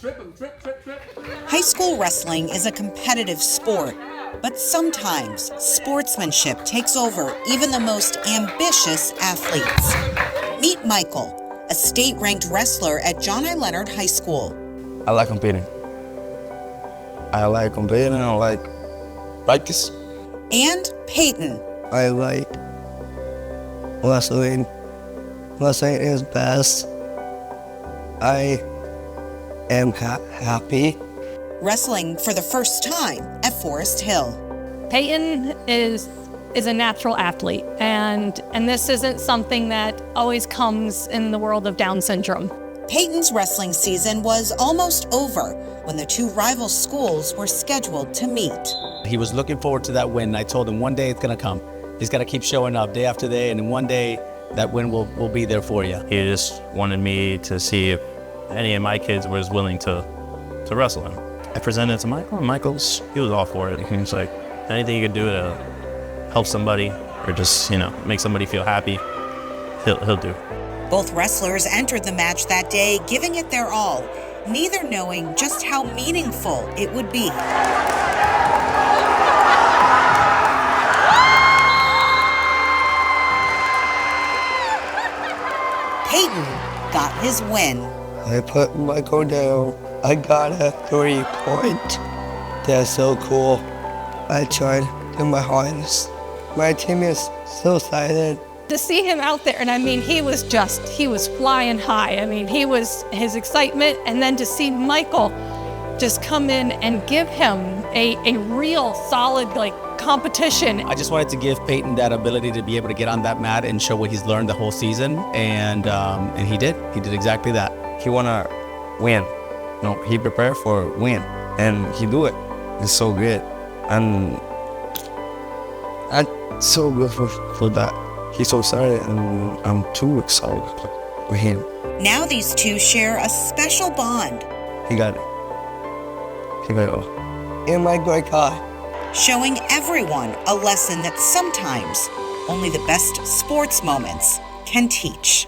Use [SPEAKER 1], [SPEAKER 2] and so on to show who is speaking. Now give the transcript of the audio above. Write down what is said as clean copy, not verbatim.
[SPEAKER 1] High school wrestling is a competitive sport, but sometimes sportsmanship takes over even the most ambitious athletes. Meet Michael, a state-ranked wrestler at John I. Leonard High School.
[SPEAKER 2] I like competing. I like practice.
[SPEAKER 1] And Peyton.
[SPEAKER 3] I like wrestling. Wrestling is best. I am happy.
[SPEAKER 1] Wrestling for the first time at Forest Hill.
[SPEAKER 4] Peyton is a natural athlete, and this isn't something that always comes in the world of Down syndrome.
[SPEAKER 1] Peyton's wrestling season was almost over when the two rival schools were scheduled to meet.
[SPEAKER 5] He was looking forward to that win. I told him one day it's going to come. He's got to keep showing up day after day, and one day that win will be there for you.
[SPEAKER 6] He just wanted me to see if any of my kids was willing to wrestle him. I presented it to Michael, and he was all for it. He was like, anything you could do to help somebody or just, make somebody feel happy, he'll do.
[SPEAKER 1] Both wrestlers entered the match that day, giving it their all, neither knowing just how meaningful it would be. Peyton got his win.
[SPEAKER 3] I put Michael down. I got a 3-point. That's so cool. I tried to my hardest. My team is so excited.
[SPEAKER 4] To see him out there, and he was flying high. His excitement, and then to see Michael just come in and give him a real solid, competition.
[SPEAKER 5] I just wanted to give Peyton that ability to be able to get on that mat and show what he's learned the whole season, and he did. He did exactly that.
[SPEAKER 2] He wanna win. He prepared for win, and he do it. It's so good, and I'm so good for that. He's so excited, and I'm too excited with him.
[SPEAKER 1] Now these two share a special bond.
[SPEAKER 2] He got it.
[SPEAKER 3] In my great car.
[SPEAKER 1] Showing everyone a lesson that sometimes only the best sports moments can teach.